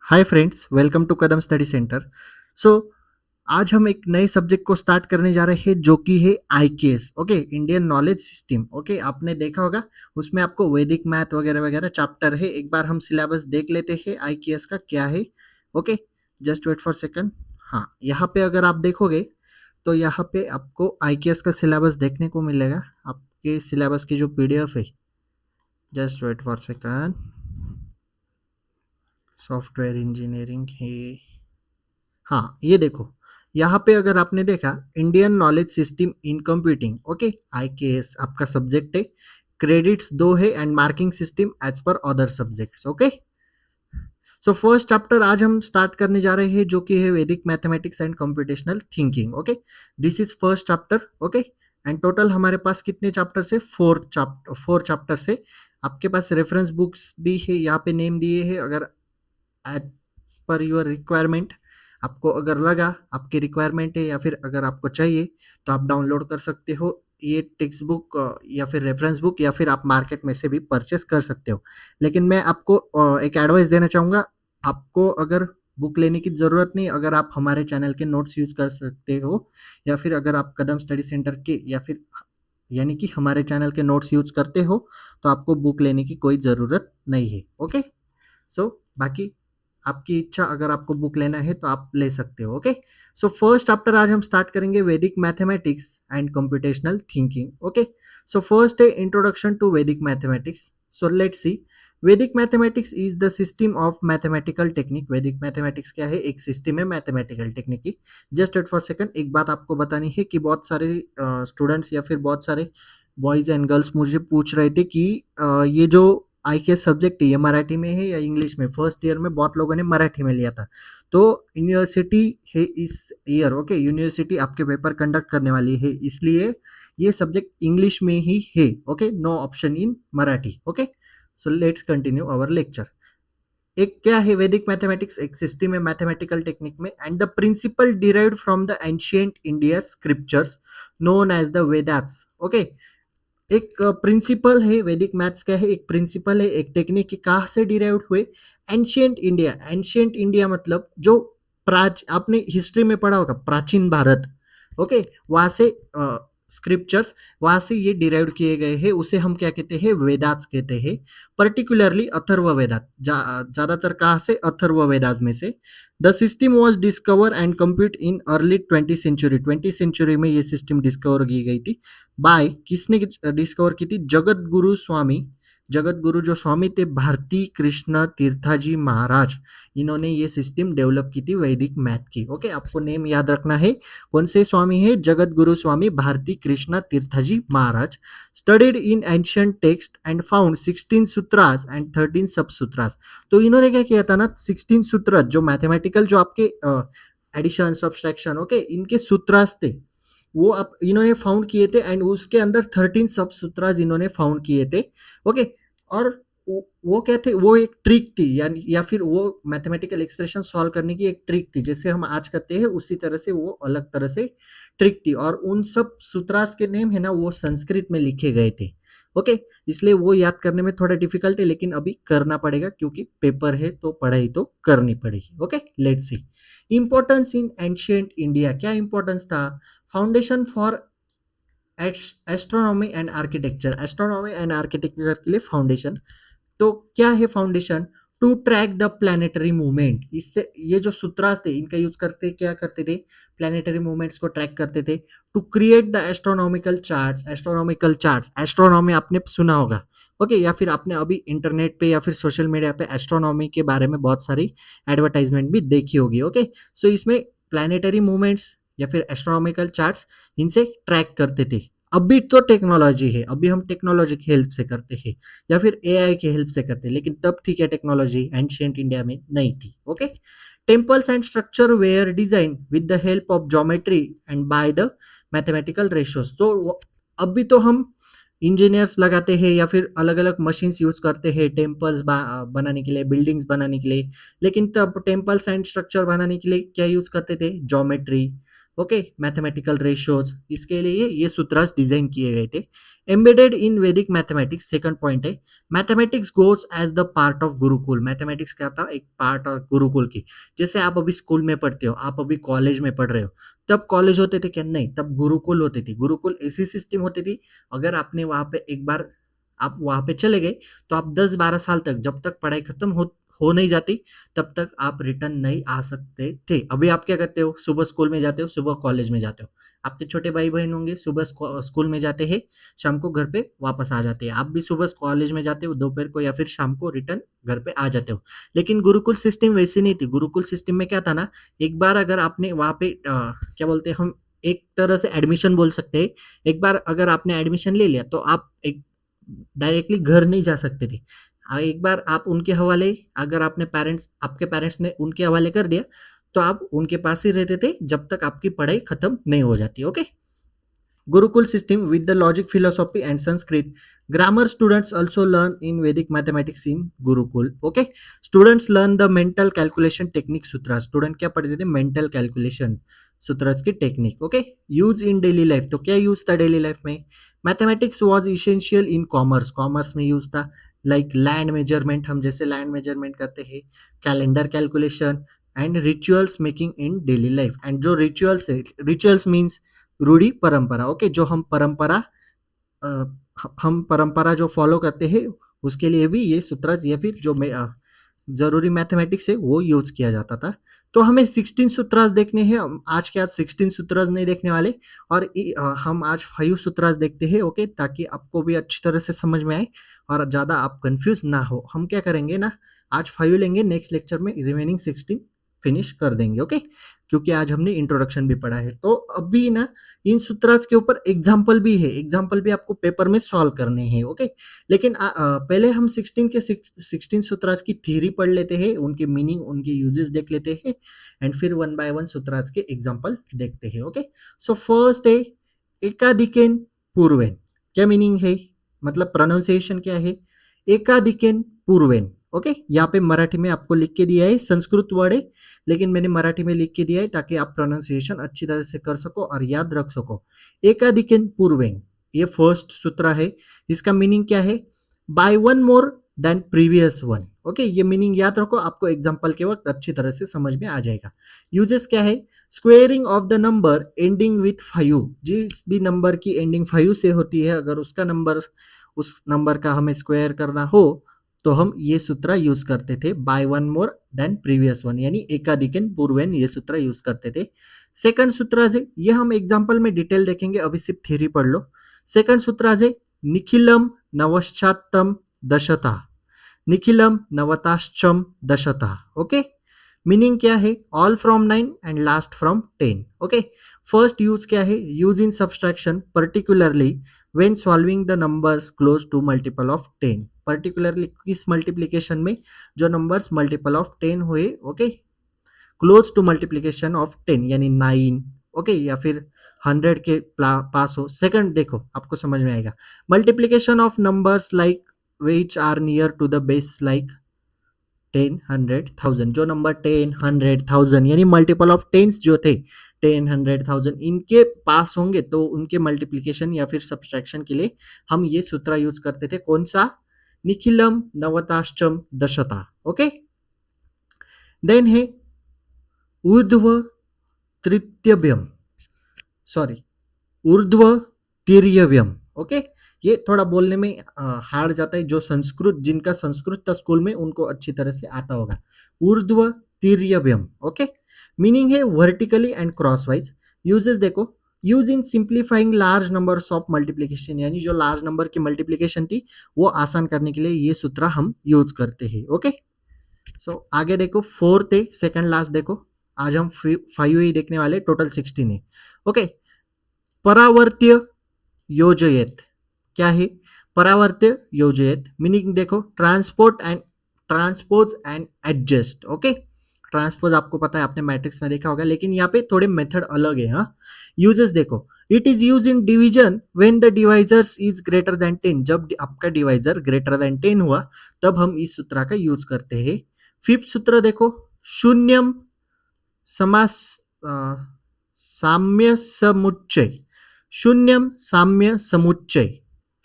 Hi friends, welcome to Kadam study centre. So आज हम एक नए सब्जेक्ट को स्टार्ट करने जा रहे हैं जो कि है IKS. Okay, Indian knowledge system. Okay, आपने देखा होगा उसमें आपको वैदिक मैथ वगैरह वगैरह चैप्टर है। एक बार हम सिलेबस देख लेते हैं आईकेएस का क्या है। Okay, just wait for second. हाँ, यहाँ पे अगर आप देखोगे तो यहाँ पे आपको आईकेएस का सिलेबस देखने को मिलेगा। आपके सिलेबस की जो पीडीएफ है, just wait for second. Software engineering है। हाँ, ये देखो, यहाँ पे अगर आपने देखा Indian knowledge system in computing. Okay, IKS आपका सब्जेक्ट है। क्रेडिट्स दो है and marking system as per other subjects. Okay, so first chapter आज हम स्टार्ट करने जा रहे हैं जो कि है Vedic mathematics and computational thinking. Okay, this is first chapter. Okay, and total हमारे पास कितने चैप्टर है? फोर चैप्टर है। आपके पास रेफरेंस बुक्स भी है, यहाँ पे नेम दिए हैं। अगर एज पर योर रिक्वायरमेंट, आपको अगर लगा आपकी रिक्वायरमेंट है या फिर अगर आपको चाहिए तो आप डाउनलोड कर सकते हो ये टेक्स्ट बुक या फिर रेफरेंस बुक, या फिर आप मार्केट में से भी परचेस कर सकते हो। लेकिन मैं आपको एक एडवाइस देना चाहूँगा। आपको अगर बुक लेने की ज़रूरत नहीं, अगर आप हमारे चैनल के नोट्स यूज़ कर सकते हो, या फिर अगर आप कदम स्टडी सेंटर के या फिर यानी कि हमारे चैनल के नोट्स यूज़ करते हो तो आपको बुक लेने की कोई ज़रूरत नहीं है। ओके, सो बाकी आपकी इच्छा, अगर आपको बुक लेना है तो आप ले सकते हो। ओके, सो फर्स्ट चैप्टर आज हम स्टार्ट करेंगे वैदिक mathematics and computational thinking. Okay, so first है इंट्रोडक्शन टू वैदिक मैथमेटिक्स। सो लेट्स सी, वैदिक mathematics is the system of mathematical technique. वैदिक मैथमेटिक्स क्या है? एक सिस्टम है मैथमेटिकल टेक्निक की। जस्ट वेट फॉर सेकंड, एक बात आपको बतानी है कि बहुत सारे स्टूडेंट्स या फिर बहुत सारे बॉयज एंड गर्ल्स मुझे पूछ रहे थे कि ये जो आई के सब्जेक्ट ये मराठी में है या इंग्लिश में। फर्स्ट ईयर में बहुत लोगों ने मराठी में लिया था, तो यूनिवर्सिटी है इस ईयर। ओके, यूनिवर्सिटी आपके पेपर कंडक्ट करने वाली है, इसलिए ये सब्जेक्ट इंग्लिश में ही है। Okay, no option in Marathi. Okay, so let's continue our lecture. एक क्या है वैदिक मैथमेटिक्स? एक सिस्टम है मैथमेटिकल टेक्निक में, and the principle derived from the ancient India scriptures known as the Vedas. Okay, एक प्रिंसिपल है वैदिक मैथ्स का है, एक प्रिंसिपल है, एक टेक्निक के कहाँ से डिराइव हुए? Ancient India. एंशियंट इंडिया मतलब जो आपने हिस्ट्री में पढ़ा होगा, प्राचीन भारत। ओके, वहां से स्क्रिप्चर्स, वहां से ये डिराइव किए गए हैं। उसे हम क्या कहते हैं? वेदास कहते हैं। पर्टिकुलरली अथर्व वेदात, ज्यादातर कहाँ से? अथर्व वेदास में से। The system was discover and compute in early 20th century. 20th century में ये सिस्टम डिस्कवर की गई थी। बाय किसने डिस्कवर की थी? जगत गुरु स्वामी। जगत गुरु जो स्वामी थे, भारती कृष्ण तीर्थाजी महाराज, इन्होंने ये सिस्टम डेवलप की थी वैदिक मैथ की। ओके, आपको नेम याद रखना है। कौन से स्वामी है? Jagat Guru Swami Bharati Krishna Tirthaji Maharaj. Studied in ancient text and found 16 sutras and 13 sub सूत्रास। तो इन्होंने क्या किया था ना, 16 सूत्र जो मैथमेटिकल, जो आपके एडिशन सब्सट्रैक्शन, ओके, इनके सूत्रास थे, वो आप इन्होंने फाउंड किए थे। एंड उसके अंदर 13 सब सूत्रास इन्होंने फाउंड किए थे। ओके, और वो क्या थे? वो एक ट्रिक थी, या फिर वो मैथमेटिकल एक्सप्रेशन सॉल्व करने की एक ट्रिक थी, जैसे हम आज करते हैं उसी तरह से वो अलग तरह से ट्रिक थी। और उन सब सूत्रास के नेम है ना, वो संस्कृत में लिखे गए थे। ओके, इसलिए वो याद करने में थोड़ा डिफिकल्ट है, लेकिन अभी करना पड़ेगा क्योंकि पेपर है तो पढ़ाई तो करनी पड़ेगी। Okay, let's see importance in ancient India. क्या इंपॉर्टेंस था? Foundation for astronomy and architecture. Astronomy and architecture के लिए फाउंडेशन। तो क्या है foundation? To track the planetary movement. इससे ये जो सूत्रास थे इनका यूज करते क्या करते थे? प्लानिटरी मूवमेंट्स को ट्रैक करते थे। To create the astronomical charts. Astronomical charts, astronomy आपने सुना होगा। ओके, या फिर आपने अभी इंटरनेट पे या फिर सोशल मीडिया पे एस्ट्रोनॉमी के बारे में बहुत सारी एडवर्टाइजमेंट भी देखी होगी। ओके, सो इसमें प्लानिटरी मूवमेंट्स या फिर एस्ट्रोनॉमिकल चार्ट्स, इनसे ट्रैक करते थे। अभी तो टेक्नोलॉजी है, अभी हम टेक्नोलॉजी की हेल्प से करते हैं या फिर एआई की हेल्प से करते हैं, लेकिन तब थी क्या टेक्नोलॉजी? एंशियंट इंडिया में नहीं थी। Okay, temples and structure were design with the help of geometry and by the mathematical ratios. तो अभी तो हम इंजीनियर्स लगाते हैं या फिर अलग अलग मशीन्स यूज करते हैं टेम्पल्स बनाने के लिए, बिल्डिंग्स बनाने के लिए। लेकिन तब टेम्पल्स एंड स्ट्रक्चर बनाने के लिए क्या यूज करते थे? ज्योमेट्री, ओके, मैथमेटिकल रेशियोज, इसके लिए ये सूत्रास डिजाइन किए गए थे। Embedded in Vedic mathematics, second point है, mathematics goes as the part of gurukul. Mathematics क्या था, एक पार्ट ऑफ गुरुकुल की। जैसे आप अभी स्कूल में पढ़ते हो, आप अभी कॉलेज में पढ़ रहे हो, तब कॉलेज होते थे क्या, नहीं, तब गुरुकुल होते थे। गुरुकुल ऐसी सिस्टम होती थी, अगर आपने वहां पे एक बार आप वहां पे चले गए, तो आप 10-12 साल तक, जब तक पढ़ाई खत्म हो नहीं जाती, तब तक आप रिटर्न नहीं आ सकते थे। अभी आप क्या करते हो, सुबह स्कूल में जाते हो, सुबह कॉलेज में जाते हो। आपके छोटे भाई बहन होंगे, सुबह स्कूल में जाते हैं, शाम को घर पे वापस आ जाते हैं। आप भी सुबह कॉलेज में जाते हो, दोपहर को या फिर शाम को रिटर्न घर पे आ जाते हो। लेकिन गुरुकुल सिस्टम वैसी नहीं थी। गुरुकुल सिस्टम में क्या था ना, एक बार अगर आपने वहां पे क्या बोलते हैं हम, एक तरह से एडमिशन बोल सकते हैं। एक बार अगर आपने एडमिशन ले लिया, तो आप एक डायरेक्टली घर नहीं जा सकते थे। एक बार आप उनके हवाले, अगर आपके पेरेंट्स ने उनके हवाले कर दिया, तो आप उनके पास ही रहते थे जब तक आपकी पढ़ाई खत्म नहीं हो जाती। Okay, Gurukul system with the logic, philosophy, and Sanskrit. Grammar students also learn in Vedic mathematics in Gurukul. Okay, students learn the mental calculation technique sutras. Student क्या पढ़ते थे, mental calculation सूत्रस की technique. Okay, use in daily life, तो क्या use था daily life में, mathematics was essential in commerce, commerce में use था। लाइक लैंड मेजरमेंट, हम जैसे लैंड मेजरमेंट करते हैं, calendar calculation and rituals making in daily life. And जो रिचुअल्स है, रिचुअल्स मीन्स रूढ़ी परंपरा। ओके, जो अ, हम परंपरा जो फॉलो करते हैं, उसके लिए भी ये सूत्र या फिर जो जरूरी मैथमेटिक्स है वो यूज किया जाता था। तो हमें 16 सूत्रास देखने हैं। आज के आज 16 सूत्रास नहीं देखने वाले, और हम आज 5 सूत्रास देखते हैं। ओके, ताकि आपको भी अच्छी तरह से समझ में आए और ज्यादा आप कंफ्यूज ना हो। हम क्या करेंगे ना, आज 5 लेंगे, नेक्स्ट लेक्चर में रिमेनिंग 16 फिनिश कर देंगे। ओके, क्योंकि आज हमने इंट्रोडक्शन भी पढ़ा है। तो अभी ना इन सूत्रास के ऊपर एग्जाम्पल भी है, एग्जाम्पल भी आपको पेपर में सॉल्व करने हैं। ओके, लेकिन पहले हम 16 सूत्रास की थ्योरी पढ़ लेते हैं, उनके मीनिंग, उनके यूजेस देख लेते हैं, एंड फिर वन बाय वन सूत्रास के एग्जाम्पल देखते हैं। ओके, सो फर्स्ट है एकाधिकेन पूर्वेन। क्या मीनिंग है, मतलब प्रोनाउंसिएशन क्या है, एकाधिकेन पूर्वेन। ओके, यहाँ पे मराठी में आपको लिख के दिया है, संस्कृत वर्ड है, लेकिन मैंने मराठी में लिख के दिया है ताकि आप प्रोनाउंसिएशन अच्छी तरह से कर सको और याद रख सको। एकाधिकेन पूर्वेन, ये फर्स्ट सूत्र है। इसका मीनिंग क्या है, by one more than previous one. Okay, ये मीनिंग याद रखो, आपको एग्जांपल के वक्त अच्छी तरह से समझ में आ जाएगा। यूजेस क्या है, squaring of the number ending with 5। जिस भी नंबर की एंडिंग 5 से होती है, अगर उस नंबर का हमें स्क्वायर करना हो, तो हम ये सूत्र यूज करते थे, by one more than previous one, यानी एकाधिकन पूर्वेन, ये सूत्र यूज करते थे। सेकंड सूत्र है, ये हम एग्जांपल में डिटेल देखेंगे, अभी सिर्फ थ्योरी पढ़ लो। सेकंड सूत्र है निखिलम नवश्चातम दशता, निखिलम नवताश्चम दशता। ओके, मीनिंग क्या है, all from 9 and last from 10। Okay, first use क्या है, use in subtraction particularly when solving the numbers close to multiple of 10। Particularly किस मल्टीप्लिकेशन में, जो नंबर्स मल्टीपल ऑफ 10 हुए। Okay, close to multiplication of 10 यानी 9। Okay, या फिर 100 के पास हो। सेकंड देखो, आपको समझ में आएगा, multiplication of numbers like which are near to the base, like 10, 100, 1000। जो नंबर 10, 100, 1000 यानी मल्टीपल ऑफ टेंस जो थे, 10, 100, 1000 इनके पास होंगे, तो उनके मल्टीप्लिकेशन या फिर सब्सट्रैक्शन के लिए हम ये सूत्र यूज करते थे। कौन सा, निखिलम नवताश्चम दशता। ओके, देन है ऊर्ध्व तृतीयव्यम, सॉरी, ऊर्ध्व तिर्यव्यम। ओके, ये थोड़ा बोलने में हार्ड जाता है, जो संस्कृत, जिनका संस्कृत था स्कूल में, उनको अच्छी तरह से आता होगा। ऊर्ध्व तिर्यव्यम। ओके, मीनिंग है वर्टिकली एंड क्रॉसवाइज। यूजेस देखो, use in simplifying large numbers of multiplication, यानी जो लार्ज नंबर की मल्टीप्लिकेशन थी वो आसान करने के लिए ये सूत्र हम यूज करते हैं। ओके, सो आगे देखो, फोर्थ है, सेकंड लास्ट देखो। आज हम 5 ही देखने वाले, टोटल 16 है। ओके, परावर्त्य योजयत। क्या है, परावर्त्य योजयत, मीनिंग देखो, transpose and adjust. Okay, transpose आपको पता है, आपने मैट्रिक्स में देखा होगा, लेकिन यहाँ पे थोड़े मेथड अलग है। हाँ, यूजेस देखो, it is use in division when the divisors is greater than 10। जब आपका डिवाइजर ग्रेटर देन 10 हुआ, तब हम इस सूत्र का यूज करते हैं। फिफ्थ सूत्र देखो, शून्यम समास साम्य समुच्चय, शून्यम साम्य समुच्चय,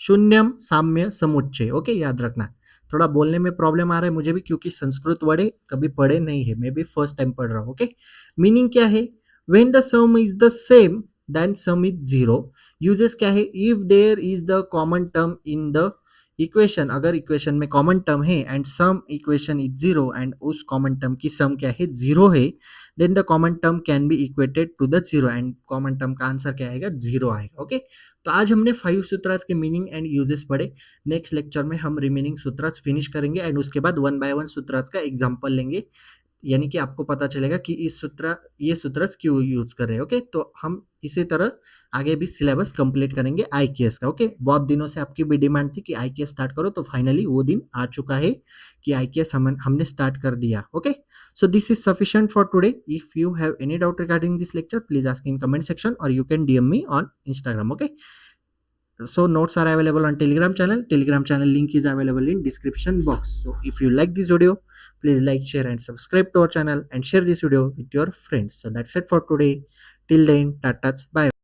शून्यम साम्य समुच्चय। ओके, याद रखना। थोड़ा बोलने में प्रॉब्लम आ रहा है मुझे भी, क्योंकि संस्कृत वर्ड कभी पढ़े नहीं है, मैं भी फर्स्ट टाइम पढ़ रहा हूँ। ओके, मीनिंग क्या है? When the sum is the same then sum is zero. Uses क्या है? If there is the common term in the equation, अगर इक्वेशन में कॉमन टर्म है and sum equation is zero, and उस common term की sum क्या है? Zero है, then the common term can be equated to the zero, and common term का answer क्या आएगा? जीरो आएगा। ओके, तो आज हमने 5 सूत्रास के मीनिंग एंड यूजेस पढ़े। नेक्स्ट लेक्चर में हम रिमेनिंग सूत्रास फिनिश करेंगे एंड उसके बाद 1 बाय 1 सूत्रास का एग्जांपल लेंगे, यानी कि आपको पता चलेगा कि ये सूत्र क्यों यूज कर रहे हैं। ओके, तो हम इसी तरह आगे भी सिलेबस कंप्लीट करेंगे आईकेएस का। ओके, बहुत दिनों से आपकी भी डिमांड थी कि आईकेएस स्टार्ट करो, तो फाइनली वो दिन आ चुका है कि आईकेएस हमने स्टार्ट कर दिया। Okay, so this is sufficient for today. If you have any doubt regarding this lecture, please ask in comment section or you can DM me on Instagram. Okay, so notes are available on Telegram channel link is available in description box. So if you like this video, please like, share and subscribe to our channel and share this video with your friends. So that's it for today. Till then, tata, bye.